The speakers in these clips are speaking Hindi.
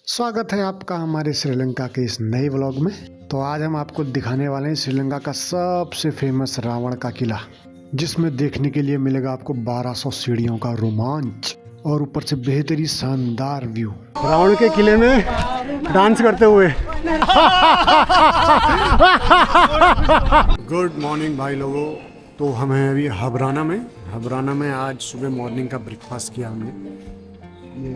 स्वागत है आपका हमारे श्रीलंका के इस नए व्लॉग में। तो आज हम आपको दिखाने वाले हैं श्रीलंका का सबसे फेमस रावण का किला, जिसमें देखने के लिए मिलेगा आपको 1200 सीढ़ियों का रोमांच और ऊपर से बेहतरीन शानदार व्यू। रावण के किले में डांस करते हुए। गुड मॉर्निंग भाई लोगों। तो हम हैं अभी हबराना में आज सुबह मॉर्निंग का ब्रेकफास्ट किया हमने। ये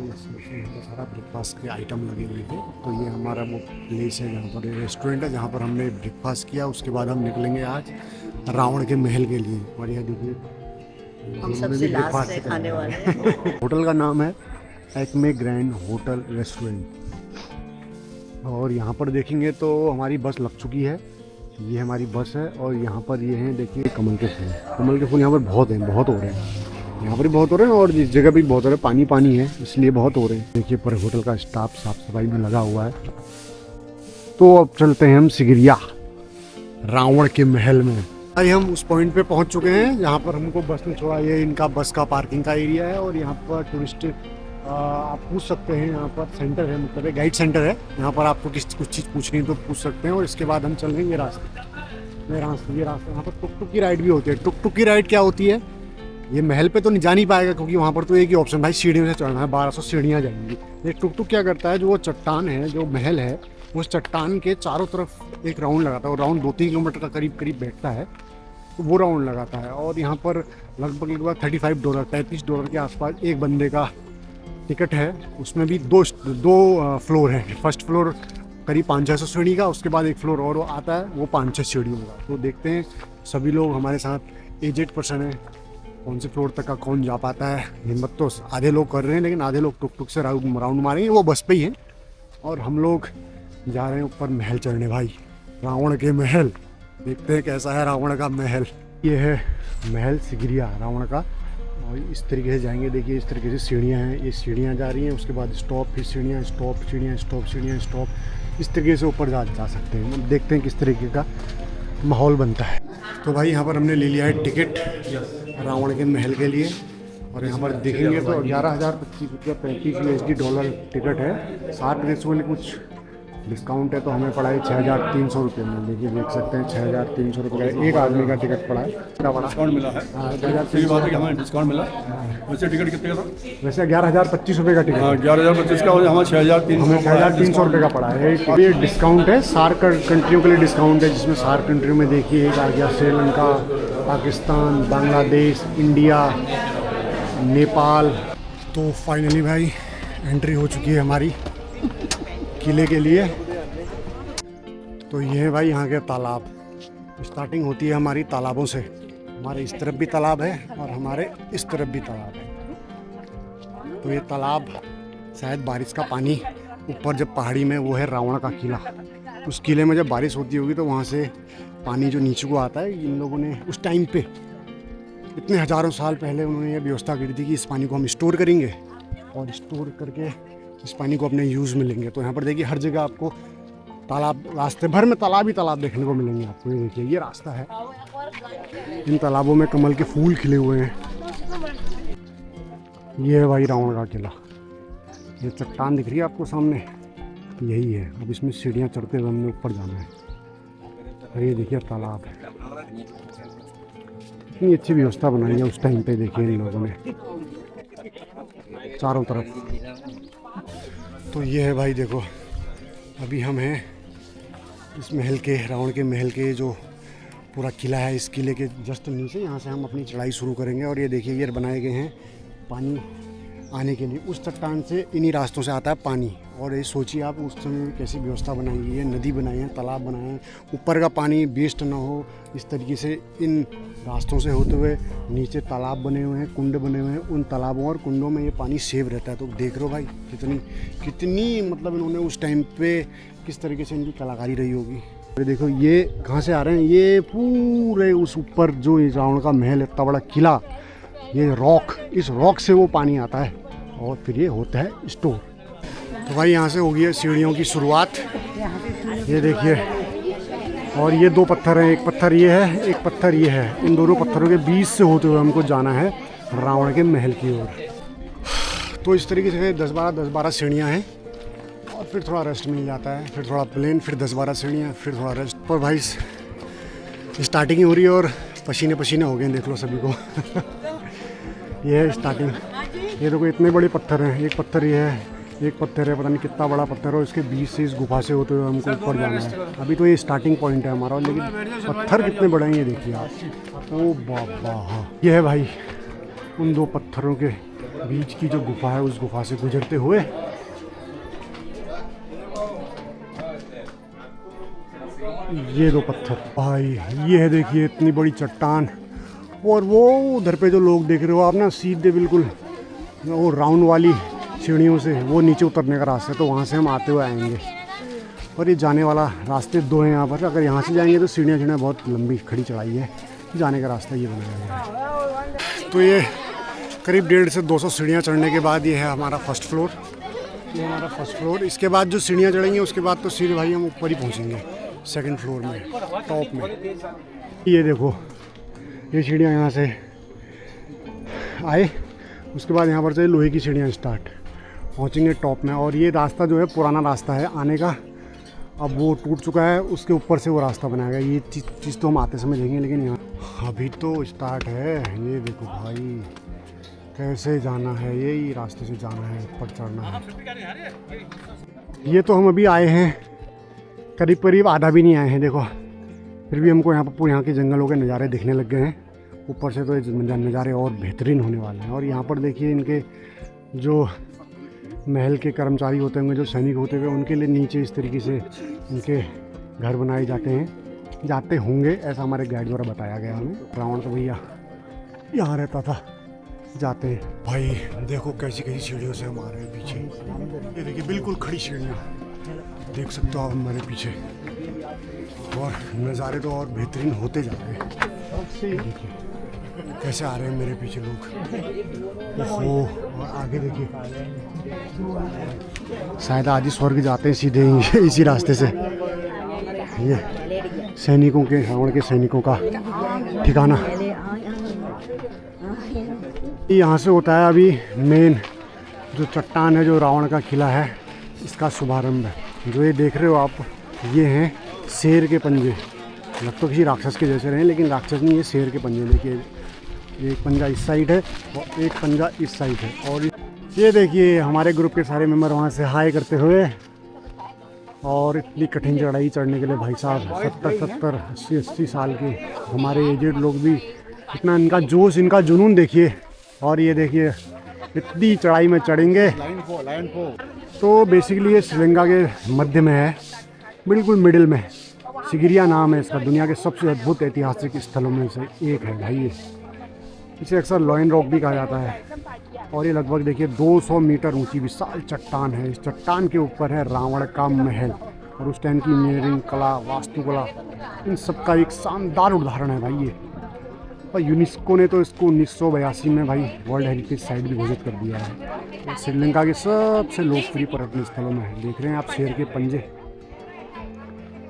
सारा ब्रेकफास्ट के आइटम लगे हुए थे। तो ये हमारा वो प्लेस है जहाँ पर रेस्टोरेंट है जहाँ पर हमने ब्रेकफास्ट किया। उसके बाद हम निकलेंगे आज रावण के महल के लिए। और यह देखिए हम सबसे लास्ट में खाने वाले हैं। होटल का नाम है एक्मे ग्रैंड होटल रेस्टोरेंट। और यहाँ पर देखेंगे तो हमारी बस लग चुकी है। ये हमारी बस है और यहाँ पर ये हैं देखिए कमल के फूल यहाँ पर बहुत हो रहे हैं। यहाँ पर भी बहुत हो रहे हैं और इस जगह भी बहुत हो रहे हैं। पानी है इसलिए बहुत हो रहे हैं। देखिए पर होटल का स्टाफ साफ सफाई में लगा हुआ है। तो अब चलते हैं हम सिगिरिया रावण के महल में। भाई हम उस पॉइंट पे पहुंच चुके हैं जहाँ पर हमको बस ने छोड़ा। ये इनका बस का पार्किंग का एरिया है और यहाँ पर टूरिस्ट आप पूछ सकते हैं। यहाँ पर सेंटर है, मतलब गाइड सेंटर है। यहाँ पर आपको कुछ चीज़ पूछनी है तो पूछ सकते हैं। और इसके बाद हम चल रहे हैं ये रास्ते यहाँ पर टुक टुक की राइड भी होती है। टुक टुक की राइड क्या होती है, ये महल पे तो नहीं जा नहीं पाएगा क्योंकि वहाँ पर तो एक ही ऑप्शन भाई सीढ़ियों से चढ़ना है। 1200 सीढ़ियाँ जाएंगी। ये टुक टुक क्या करता है, जो वो चट्टान है जो महल है उस चट्टान के चारों तरफ एक राउंड लगाता है। और राउंड 2-3 किलोमीटर का करीब बैठता है। तो वो राउंड लगाता है और यहाँ पर लगभग $35 के आसपास एक बंदे का टिकट है। उसमें भी दो फ्लोर हैं। फर्स्ट फ्लोर करीब 500-600 सीढ़ी का, उसके बाद एक फ्लोर और आता है वो 5-6 सीढ़ियों का। तो देखते हैं सभी लोग हमारे साथ एजेड पर्सन है, कौन से फ्लोर तक का कौन जा पाता है। हिम्मत तो आधे लोग कर रहे हैं लेकिन आधे लोग टुक टुक से राउंड मारेंगे। वो बस पे ही हैं और हम लोग जा रहे हैं ऊपर महल चढ़ने। भाई रावण के महल देखते हैं कैसा है रावण का महल। ये है महल सिगिरिया रावण का। और इस तरीके से जाएंगे। देखिए इस तरीके से सीढ़ियाँ हैं, ये सीढ़ियाँ जा रही हैं। उसके बाद स्टॉप, फिर सीढ़ियाँ, स्टॉप, सीढ़ियाँ, स्टॉप, सीढ़ियाँ, स्टॉप। इस तरीके से ऊपर जा सकते हैं। हम देखते हैं किस तरीके का माहौल बनता है। तो भाई यहाँ पर हमने ले लिया है टिकट रावण के महल के लिए। और यहाँ पर देखेंगे तो 11,025 रुपया $35 टिकट है। 60 देशों वाले कुछ डिस्काउंट है तो हमें पड़ा है 6,300 रुपये में। देखिए देख सकते हैं 6,300 रुपये का एक आदमी का टिकट पड़ा है। डिस्काउंट मिला है। सही बात है कि हमें डिस्काउंट मिला। वैसे टिकट कितने का था? वैसे 11,025 रुपये का टिकट। 11,025 का और हमें 6,300 रुपये का पड़ा है। ये डिस्काउंट है, सार्क कंट्रियों के लिए डिस्काउंट है, जिसमें सार्क कंट्रियों में देखिए एक आ गया श्रीलंका, पाकिस्तान, बांग्लादेश, इंडिया, नेपाल। तो फाइनली भाई एंट्री हो चुकी है हमारी किले के लिए। तो ये है भाई यहाँ के तालाब। स्टार्टिंग होती है हमारी तालाबों से। हमारे इस तरफ भी तालाब है और हमारे इस तरफ भी तालाब है। तो ये तालाब शायद बारिश का पानी ऊपर जब पहाड़ी में, वो है रावण का किला। उस किले में जब बारिश होती होगी तो वहाँ से पानी जो नीचे को आता है, इन लोगों ने उस टाइम पे इतने हज़ारों साल पहले उन्होंने ये व्यवस्था की थी कि इस पानी को हम स्टोर करेंगे और स्टोर करके इस पानी को अपने यूज़ में लेंगे। तो यहाँ पर देखिए हर जगह आपको तालाब, रास्ते भर में तालाब ही तालाब देखने को मिलेंगे आपको। ये देखिए ये रास्ता है। इन तालाबों में कमल के फूल खिले हुए हैं। ये है भाई रावण का किला। ये चट्टान दिख रही है आपको सामने, यही है। अब इसमें सीढ़ियाँ चढ़ते हुए हमने ऊपर जाना है। और ये देखिए तालाब है। इतनी अच्छी व्यवस्था बनाई है उस टाइम पे। देखिए इन लोगों ने चारों तरफ। तो ये है भाई देखो, अभी हम हैं इस महल के, रावण के महल के जो पूरा किला है, इस किले के जस्ट नीचे। यहाँ से हम अपनी चढ़ाई शुरू करेंगे। और ये देखिए ये बनाए गए हैं पानी आने के लिए। उस चट्टान से इन्हीं रास्तों से आता है पानी। और ये सोचिए आप उस समय कैसी व्यवस्था बनाई है। नदी बनाई है, तालाब बनाए हैं, ऊपर का पानी वेस्ट ना हो इस तरीके से इन रास्तों से होते हुए नीचे तालाब बने हुए हैं, कुंड बने हुए हैं। उन तालाबों और कुंडों में ये पानी सेव रहता है। तो देख रहे हो भाई कितनी मतलब इन्होंने उस टाइम पे किस तरीके से इनकी कलाकारी रही होगी। ये देखो ये कहाँ से आ रहे हैं, ये पूरे उस ऊपर जो रावण का महल है, इतना बड़ा किला, ये रॉक, इस रॉक से वो पानी आता है और फिर ये होता है स्टोर। तो भाई यहाँ से हो गई है सीढ़ियों की शुरुआत। ये देखिए, और ये 2 पत्थर हैं, एक पत्थर ये है, एक पत्थर ये है। इन दोनों पत्थरों के बीच से होते हुए हमको जाना है रावण के महल की ओर। तो इस तरीके से 10-12 सीढ़ियाँ हैं और फिर थोड़ा रेस्ट मिल जाता है, फिर थोड़ा प्लेन, फिर 10-12 सीढ़ियाँ, फिर थोड़ा रेस्ट। पर भाई स्टार्टिंग ही हो रही है और पसीने पसीने हो गए हैं, देख लो सभी को। ये है स्टार्टिंग। ये देखो इतने बड़े पत्थर हैं, एक पत्थर ये है, एक पत्थर है, पता नहीं कितना बड़ा पत्थर है, और इसके बीच से इस गुफा से होते हुए हमको ऊपर जाना है। अभी तो ये स्टार्टिंग पॉइंट है हमारा, लेकिन पत्थर कितने बड़े हैं ये देखिए आप। ओ बाबा, ये है भाई उन दो पत्थरों के बीच की जो गुफा है, उस गुफा से गुजरते हुए ये दो पत्थर भाई। ये है देखिए इतनी बड़ी चट्टान, और वो उधर पे जो लोग देख रहे हो आप ना, सीधे बिल्कुल वो राउंड वाली सीढ़ियों से वो नीचे उतरने का रास्ता है, तो वहाँ से हम आते हुए आएंगे। और ये जाने वाला रास्ते दो हैं यहाँ पर। अगर यहाँ से जाएंगे तो सीढ़ियाँ बहुत लंबी खड़ी चढ़ाई है, जाने का रास्ता ये बनाया गया है। तो ये करीब 150 से 200 सीढ़ियाँ चढ़ने के बाद ये है हमारा फर्स्ट फ्लोर। ये हमारा फर्स्ट फ्लोर। इसके बाद जो सीढ़ियाँ चढ़ेंगे उसके बाद तो सीधे भाई हम ऊपर ही पहुँचेंगे, सेकंड फ्लोर में, टॉप में। ये देखो ये सीढ़ियाँ यहाँ से आए, उसके बाद यहाँ पर से लोहे की सीढ़ियाँ स्टार्ट, पहुँचेंगे टॉप में। और ये रास्ता जो है पुराना रास्ता है आने का, अब वो टूट चुका है, उसके ऊपर से वो रास्ता बनाया गया। ये चीज़ तो हम आते समय देखेंगे, लेकिन यहाँ अभी तो स्टार्ट है। ये देखो भाई कैसे जाना है, यही रास्ते से जाना है, ऊपर चढ़ना है। ये तो हम अभी आए हैं, करीब करीब आधा भी नहीं आए हैं देखो, फिर भी हमको यहाँ के जंगलों के नज़ारे दिखने लग गए हैं। ऊपर से तो ये नज़ारे और बेहतरीन होने वाले हैं। और यहाँ पर देखिए इनके जो महल के कर्मचारी होते होंगे, जो सैनिक होते हुए, उनके लिए नीचे इस तरीके से इनके घर बनाए जाते होंगे, ऐसा हमारे गाइड द्वारा बताया गया हमें। रावण तो भैया यहाँ रहता था, जाते हैं। भाई देखो कैसी कैसी सीढ़ियों से हम आ रहे हैं पीछे। ये देखिए बिल्कुल खड़ी सीढ़ियाँ देख सकते हो आप हमारे पीछे, और नज़ारे तो और बेहतरीन होते जा रहे हैं। देखिए कैसे आ रहे हैं मेरे पीछे लोग। ओहो, और आगे देखिए शायद आज ही स्वर्ग जाते हैं सीधे ही इसी रास्ते से। ये सैनिकों के, रावण के सैनिकों का ठिकाना यहाँ से होता है। अभी मेन जो चट्टान है, जो रावण का किला है, इसका शुभारंभ है। जो ये देख रहे हो आप, ये हैं शेर के पंजे। लग तो किसी राक्षस के जैसे रहे, लेकिन राक्षस नहीं, ये शेर के पंजे। देखिए एक पंजा इस साइड है और एक पंजा इस साइड है। और ये देखिए हमारे ग्रुप के सारे मेंबर वहाँ से हाय करते हुए। और इतनी कठिन चढ़ाई चढ़ने के लिए भाई साहब 70, 80 साल के हमारे एजेड लोग भी, इतना इनका जोश, इनका जुनून देखिए। और ये देखिए इतनी चढ़ाई में चढ़ेंगे। तो बेसिकली ये श्रीलंका के मध्य में है, बिल्कुल मिडिल में। सिगिरिया नाम है इसका, दुनिया के सबसे अद्भुत ऐतिहासिक स्थलों में से एक है भाई ये। इसे अक्सर लॉयन रॉक भी कहा जाता है। और ये लगभग देखिए 200 मीटर ऊंची विशाल चट्टान है। इस चट्टान के ऊपर है रावण का महल, और उस टाइम की इंजीनियरिंग कला, वास्तुकला, इन सब का एक शानदार उदाहरण है भाई ये। और यूनेस्को ने तो इसको 1982 में भाई वर्ल्ड हेरिटेज साइट भी घोषित कर दिया है। श्रीलंका के सबसे लोकप्रिय पर्यटन स्थलों में है। देख रहे हैं आप शेर के पंजे।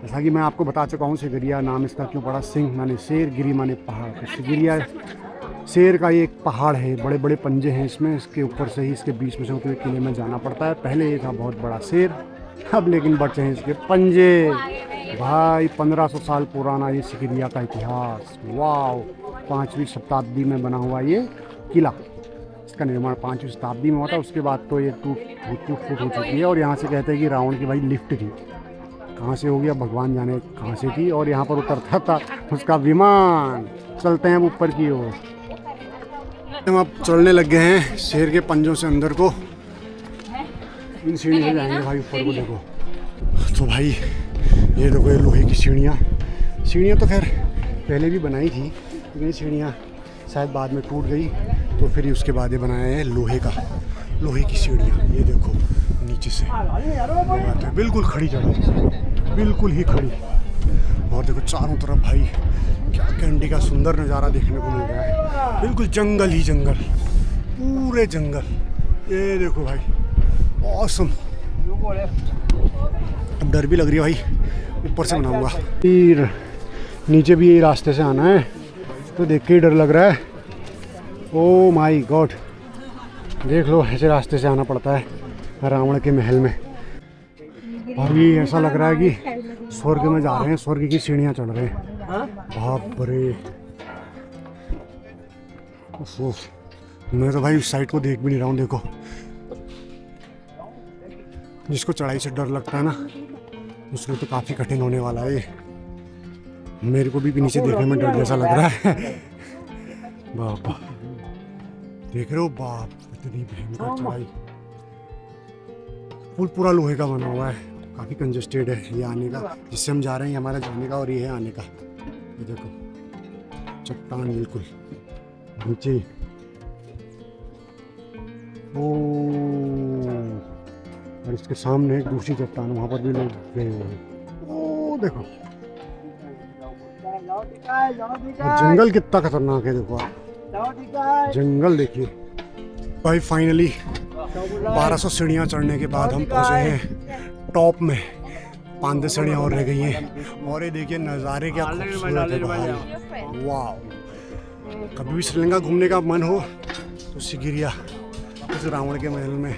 जैसा कि मैं आपको बता चुका हूँ, सिगिरिया नाम इसका क्यों पड़ा। सिंह माने शेर, गिरी माने पहाड़। तो सिगिरिया शेर का ये एक पहाड़ है, बड़े बड़े पंजे हैं इसमें। इसके ऊपर से ही, इसके बीच में से होते हुए किले में जाना पड़ता है। पहले ये था बहुत बड़ा शेर, अब लेकिन बचे हैं इसके पंजे भाई। 1500 साल पुराना ये सिगिरिया का इतिहास। वाह, 5वीं शताब्दी में बना हुआ ये किला। इसका निर्माण 5वीं शताब्दी में हुआ था। उसके बाद तो ये टूट फूट हो चुकी है। और यहाँ से कहते हैं कि रावण की भाई लिफ्ट थी, कहाँ से हो गया भगवान जाने कहाँ से थी। और यहाँ पर उतरता था उसका विमान। चलते हैं अब ऊपर की ओर। हम अब चलने लग गए हैं शेर के पंजों से अंदर को। इन सीढ़ी से जाएंगे भाई ऊपर को। देखो तो भाई ये देखो, ये लोहे की सीढ़ियाँ तो खैर पहले भी बनाई थी, लेकिन ये सीढ़ियाँ शायद बाद में टूट गई, तो फिर उसके बाद ये बनाया है लोहे की सीढ़ियाँ। ये देखो नीचे से बिल्कुल खड़ी जगह, बिल्कुल ही खड़ी। और देखो चारों तरफ भाई क्या कैंडी का सुंदर नज़ारा देखने को मिल रहा है। बिल्कुल जंगल ही जंगल, पूरे जंगल। ये देखो भाई ऑसम। अब डर भी लग रही है भाई, ऊपर से बनाऊंगा। फिर नीचे भी यही रास्ते से आना है, तो देख के ही डर लग रहा है। ओ माय गॉड, देख लो ऐसे रास्ते से आना पड़ता है रावण के महल में। भाई ऐसा लग रहा है कि स्वर्ग में जा रहे हैं, स्वर्ग की सीढ़ियाँ चढ़ रहे हैं। बाप रे, मैं तो भाई उस साइड को देख भी नहीं रहा हूँ। देखो, जिसको चढ़ाई से डर लगता है ना, उसको तो काफ़ी कठिन होने वाला है ये। मेरे को भी नीचे देखने में डर जैसा लग रहा है। बाप, देख रहे हो बाप, इतनी भयंकर चढ़ाई। पुल पूरा लोहे का बना हुआ है, काफ़ी कंजेस्टेड है ये आने का। जिससे हम जा रहे हैं हमारा जाने का, और ये है आने का। ये देखो चट्टान बिल्कुल नीचे। ओ, और इसके सामने एक दूसरी चट्टान, वहाँ पर भी लोग गए हुए हैं। ओ देखो, जंगल कितना खतरनाक है। देखो आप, जंगल देखिए भाई। फाइनली 1200 सीढ़ियाँ चढ़ने के बाद हम पहुँचे हैं टॉप में। 5 सीढ़ियाँ और रह गई हैं। और ये देखिए नज़ारे क्या खूबसूरत है भाई, वाह। कभी भी श्रीलंका घूमने का मन हो तो सिगिरिया, इस रावण के महल में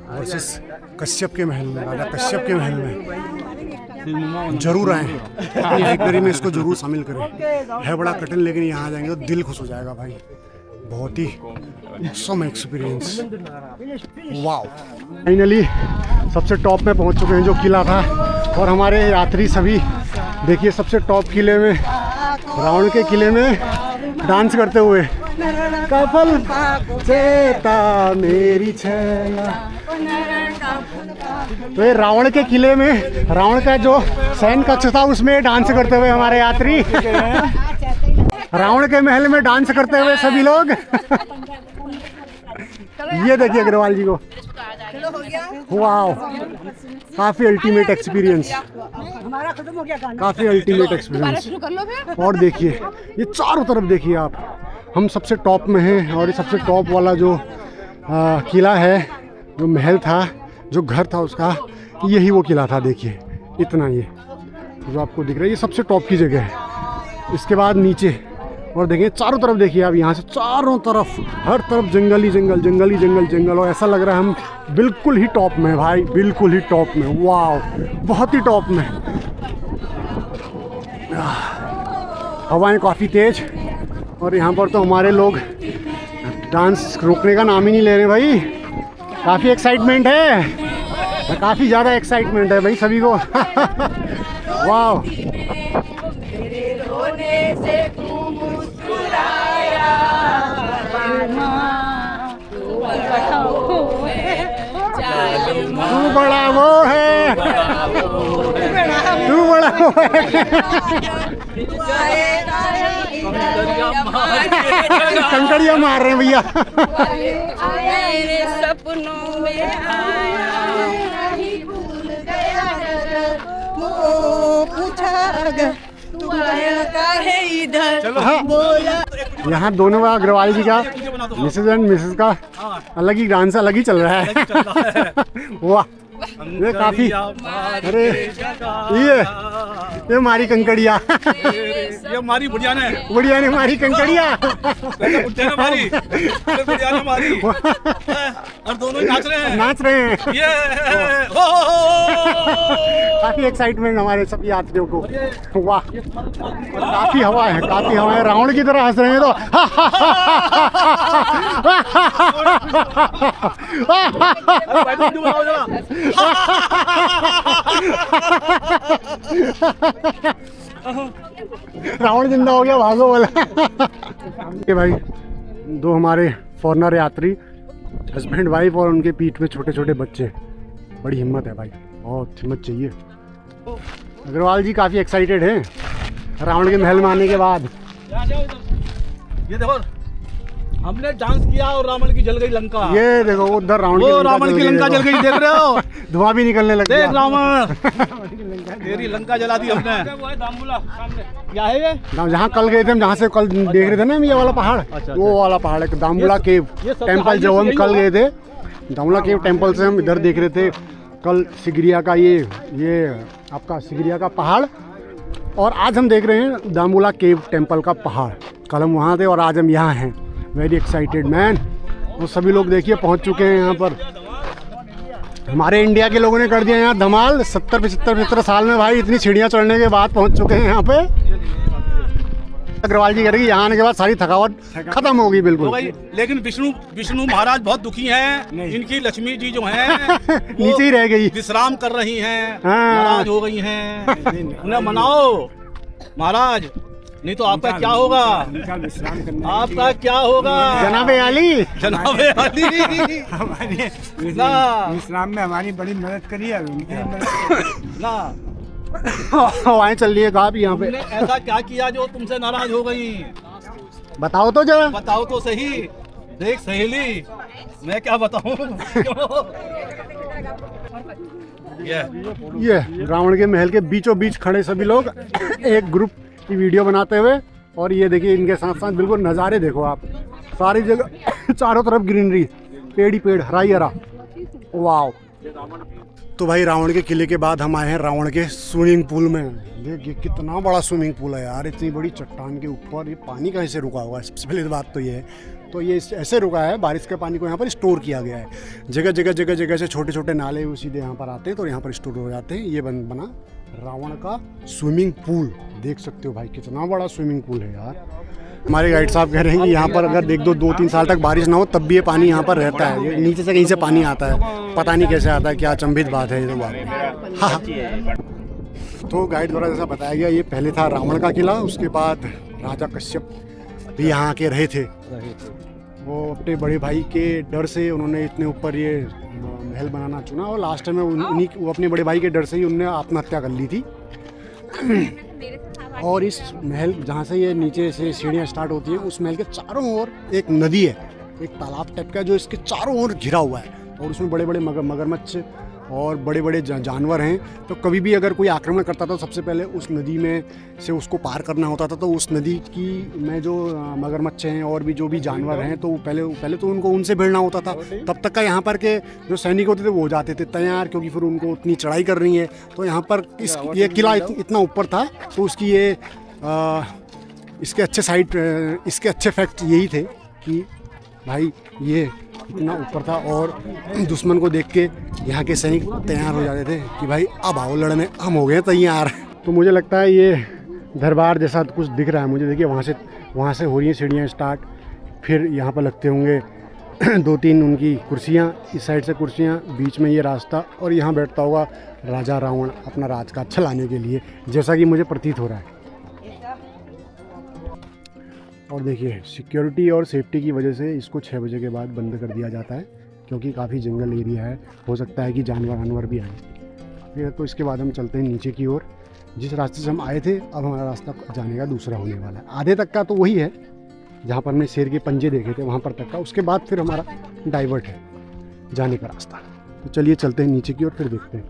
और इस कश्यप के महल में, राजा कश्यप के महल में जरूर आए। अपनी आइटनरी में इसको जरूर शामिल करें। है बड़ा कठिन, लेकिन यहाँ जाएंगे तो दिल खुश हो जाएगा भाई। बहुत ही ऑसम एक्सपीरियंस, वाओ। फाइनली सबसे टॉप में पहुँच चुके हैं, जो किला था। और हमारे यात्री सभी देखिए सबसे टॉप किले में, रावण के किले में डांस करते हुए। कफल चेता मेरी छैया। तो ये रावण के किले में, रावण का जो शयन कक्ष था, उसमें डांस करते हुए हमारे यात्री। रावण के महल में डांस करते हुए सभी लोग। ये देखिए अग्रवाल जी को, वाह, काफी अल्टीमेट एक्सपीरियंस, काफी अल्टीमेट एक्सपीरियंस। और देखिए ये चारों तरफ देखिए आप, हम सबसे टॉप में हैं। और ये सबसे टॉप वाला जो किला है, जो महल था, जो घर था उसका, यही वो किला था। देखिए इतना, ये जो आपको दिख रहा है, ये सबसे टॉप की जगह है। इसके बाद नीचे, और देखिए चारों तरफ देखिए आप, यहाँ से चारों तरफ, हर तरफ जंगल ही जंगल, जंगल ही जंगल, जंगल। और ऐसा लग रहा है हम बिल्कुल ही टॉप में भाई, बिल्कुल ही टॉप में, वाह, बहुत ही टॉप में। हवाएं काफ़ी तेज, और यहाँ पर तो हमारे लोग डांस रोकने का नाम ही नहीं ले रहे भाई। काफ़ी एक्साइटमेंट है, काफ़ी ज़्यादा एक्साइटमेंट है भाई सभी को। वाह, तू बड़ा वो है, तू बड़ा वो है। कंकड़िया मार रहे हैं भैया। सपनों में आया, भूल गया, तू आया काहे इधर, बोला। यहाँ दोनों का, अग्रवाल जी का, मिसेज एंड मिसेज का अलग ही डांस, अलग ही चल रहा है। वाह, ये काफी, अरे ये मारी कंकड़िया, ये मारी बुढ़िया ने, बुढ़िया ने मारी कंकड़िया। मारी, बुढ़िया ने मारी। और दोनों ही नाच रहे हैं, नाच रहे हैं। ये काफी एक्साइटमेंट हमारे सब यात्रियों को। वाह, काफी हवा है, काफी हवा है। रावण की तरह हंस रहे हैं तो। रावण जिंदा हो गया, भागो बोला। ये भाई दो हमारे फॉरेनर यात्री, हस्बैंड वाइफ, और उनके पीठ में छोटे छोटे बच्चे। बड़ी हिम्मत है भाई, बहुत हिम्मत चाहिए। अग्रवाल जी काफी एक्साइटेड हैं रावण के महल में आने के बाद। ये देखो, हमने डांस किया और रावण की जल गई लंका। ये देखो उधर रावण की लंका जल गई, देख रहे हो? धुआं भी निकलने लग गया। देख रावण, तेरी लंका जला दी हमने। क्या है ये? जहाँ कल गए थे हम, जहाँ से कल देख रहे थे ना हम, ये वाला पहाड़, वो वाला पहाड़ है दामुला केव टेम्पल। जो हम कल गए थे दामुला केव टेम्पल से, हम इधर देख रहे थे कल सिगिरिया का, ये आपका सिगिरिया का पहाड़। और आज हम देख रहे हैं दामुला केव टेम्पल का पहाड़। कल हम वहाँ थे और आज हम यहाँ हैं। Very excited man. और सभी लोग देखिए पहुँच चुके हैं यहाँ पर। हमारे इंडिया के लोगों ने कर दिया यहाँ धमाल। 70-75 साल में भाई इतनी सीढ़ियाँ चढ़ने के बाद पहुँच चुके हैं यहाँ पे। अग्रवाल जी कह रहे कि यहाँ आने के बाद सारी थकावट खत्म होगी बिल्कुल। हो गई। लेकिन विष्णु महाराज बहुत दुखी हैं। इनकी लक्ष्मी जी जो हैं नीचे ही रह गई, विश्राम कर रही हैं, हाँ। नाराज हो गई हैं। उन्हें मनाओ महाराज, नहीं तो आपका क्या होगा, आपका क्या होगा जनाबे आली। जनाबे आली। विश्राम में हमारी बड़ी मदद करी है ना हवाएं चल रही है आप यहाँ पे। तुमने ऐसा क्या किया जो तुमसे नाराज हो गई? बताओ तो जरा, बताओ तो सही। देख सहेली, मैं क्या बताऊं। ये रावण के महल के बीचों बीच खड़े सभी लोग एक ग्रुप की वीडियो बनाते हुए। और ये देखिए इनके साथ साथ बिल्कुल नज़ारे देखो आप, सारी जगह चारों तरफ ग्रीनरी, पेड़ ही पेड़, हरा ही हरा। वाह। तो भाई रावण के किले के बाद हम आए हैं रावण के स्विमिंग पूल में। देखिए कितना बड़ा स्विमिंग पूल है यार, इतनी बड़ी चट्टान के ऊपर। ये पानी कहाँ से रुका हुआ है, सबसे पहले बात तो ये है। तो ये ऐसे रुका है, बारिश के पानी को यहाँ पर स्टोर किया गया है। जगह जगह से छोटे छोटे नाले वो सीधे यहाँ पर आते हैं, तो यहाँ पर स्टोर हो जाते हैं। ये बना रावण का स्विमिंग पूल, देख सकते हो भाई कितना बड़ा स्विमिंग पूल है यार। हमारे गाइड साहब कह रहे हैं कि यहाँ पर अगर 2-3 साल तक बारिश ना हो तब भी ये पानी यहाँ पर रहता है। ये नीचे से कहीं से पानी आता है, पता नहीं कैसे आता है, क्या अचंभित बात है ये तो बात। हाँ। तो गाइड द्वारा जैसा बताया गया, ये पहले था रावण का किला, उसके बाद राजा कश्यप भी यहाँ के रहे थे। वो अपने बड़े भाई के डर से उन्होंने इतने ऊपर ये महल बनाना चुना, और लास्ट में वो अपने बड़े भाई के डर से ही उन्होंने आत्महत्या कर ली थी। और इस महल जहाँ से ये नीचे से सीढ़ियाँ स्टार्ट होती हैं, उस महल के चारों ओर एक नदी है, एक तालाब टाइप का, जो इसके चारों ओर घिरा हुआ है। और उसमें बड़े बड़े मगरमच्छ और बड़े बड़े जानवर हैं। तो कभी भी अगर कोई आक्रमण करता था, सबसे पहले उस नदी में से उसको पार करना होता था। तो उस नदी की में जो मगरमच्छ हैं और भी जो भी जानवर हैं, तो पहले तो उनको उनसे भिड़ना होता था। तब तक का यहाँ पर के जो सैनिक होते थे वो हो जाते थे तैयार, क्योंकि फिर उनको उतनी चढ़ाई कर रही है। तो यहाँ पर ये किला इतना ऊपर था, तो उसकी इसके अच्छे फैक्ट यही थे कि भाई ये इतना ऊपर था, और दुश्मन को देख के यहाँ के सैनिक तैयार हो जाते थे कि भाई अब आओ लड़ने, हम हो गए तैयार। तो मुझे लगता है ये दरबार जैसा कुछ दिख रहा है मुझे। देखिए वहाँ से हो रही हैं सीढ़ियाँ स्टार्ट, फिर यहाँ पर लगते होंगे 2-3 उनकी कुर्सियाँ, इस साइड से कुर्सियाँ, बीच में ये रास्ता, और यहाँ बैठता होगा राजा रावण अपना राजकाज चलाने के लिए, जैसा कि मुझे प्रतीत हो रहा है। और देखिए सिक्योरिटी और सेफ्टी की वजह से इसको 6 बजे के बाद बंद कर दिया जाता है, क्योंकि काफ़ी जंगल एरिया है, हो सकता है कि जानवर भी आए। फिर तो इसके बाद हम चलते हैं नीचे की ओर। जिस रास्ते से हम आए थे, अब हमारा रास्ता जाने का दूसरा होने वाला है। आधे तक का तो वही है जहाँ पर हमने शेर के पंजे देखे थे, वहाँ पर तक का। उसके बाद फिर हमारा डाइवर्ट है जाने का रास्ता। तो चलिए चलते हैं नीचे की ओर, फिर देखते हैं।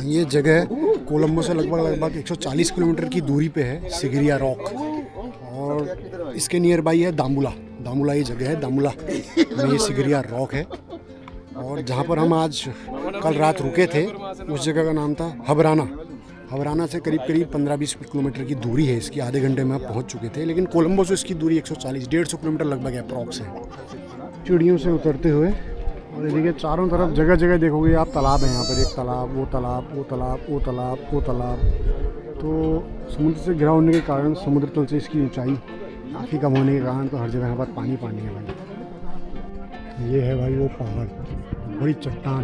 ये जगह कोलंबो से लगभग 140 किलोमीटर की दूरी पे है, सिगिरिया रॉक। और इसके नियर बाई है दामुला ये जगह है, दामुला में ये सिगिरिया रॉक है। और जहाँ पर हम कल रात रुके थे, उस जगह का नाम था हबराना से करीब 15-20 किलोमीटर की दूरी है इसकी। आधे घंटे में आप पहुँच चुके थे, लेकिन कोलंबो से इसकी दूरी 140-150 किलोमीटर लगभग अप्रॉक्स है। चिड़ियों से उतरते हुए, और ये देखिए चारों तरफ जगह देखोगे आप तालाब है। यहाँ पर एक तालाब, वो तालाब, वो तालाब, वो तालाब, वो तालाब। तो समुद्र से घिरा होने के कारण, समुद्र तल से इसकी ऊंचाई काफ़ी कम होने के कारण, तो हर जगह यहाँ पर पानी है भाई। ये है भाई वो पहाड़, बड़ी चट्टान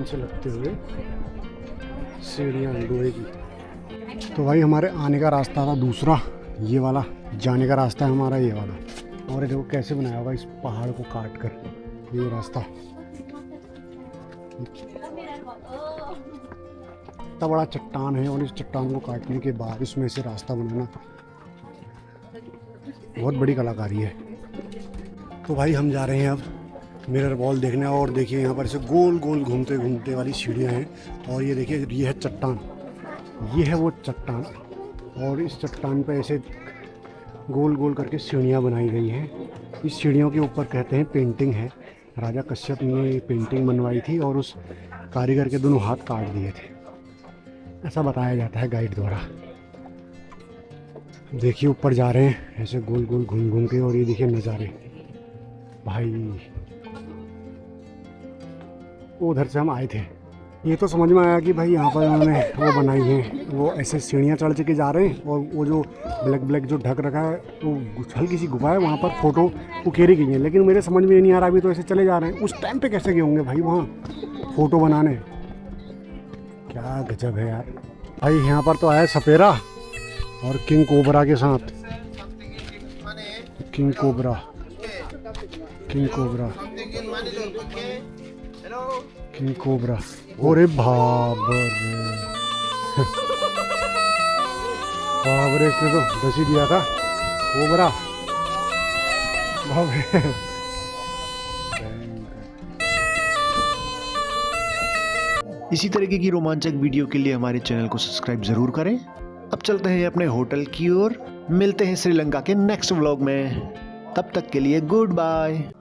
से लगते हुए सीढ़ियाँ लोहे की। तो भाई हमारे आने का रास्ता था दूसरा, ये वाला। जाने का रास्ता है हमारा ये वाला। और देखो कैसे बनाया होगा इस पहाड़ को काट कर ये रास्ता। इतना बड़ा चट्टान है, और इस चट्टान को काटने के बाद इसमें से रास्ता बनाना बहुत बड़ी कलाकारी है। तो भाई हम जा रहे हैं अब मिरर बॉल देखने। और देखिए यहाँ पर ऐसे गोल गोल घूमते वाली सीढ़ियाँ हैं। और ये देखिए ये है चट्टान, ये है वो चट्टान। और इस चट्टान पे ऐसे गोल गोल करके सीढ़ियाँ बनाई गई हैं। इस सीढ़ियों के ऊपर कहते हैं पेंटिंग है। राजा कश्यप ने पेंटिंग बनवाई थी और उस कारीगर के दोनों हाथ काट दिए थे, ऐसा बताया जाता है गाइड द्वारा। देखिए ऊपर जा रहे हैं ऐसे गोल गोल घूम के। और ये देखिए नज़ारे भाई, उधर से हम आए थे। ये तो समझ में आया कि भाई यहाँ पर उन्होंने वो बनाई है, वो ऐसे सीढ़ियाँ चढ़ के जा रहे हैं और वो जो ब्लैक जो ढक रखा है वो हल्की सी गुफा है, वहाँ पर फ़ोटो उकेरी गई है। लेकिन मेरे समझ में नहीं आ रहा, अभी तो ऐसे चले जा रहे हैं, उस टाइम पे कैसे गए होंगे भाई वहाँ फ़ोटो बनाने। क्या गजब है यार। भाई यहाँ पर तो आया सपेरा और किंग कोबरा के साथ। King cobra king cobra. अरे बाबरे बाबरे, इसने तो दस ही दिया था कोबरा। बाबरे। इसी तरीके की रोमांचक वीडियो के लिए हमारे चैनल को सब्सक्राइब जरूर करें। अब चलते हैं अपने होटल की ओर, मिलते हैं श्रीलंका के नेक्स्ट व्लॉग में। तब तक के लिए गुड बाय।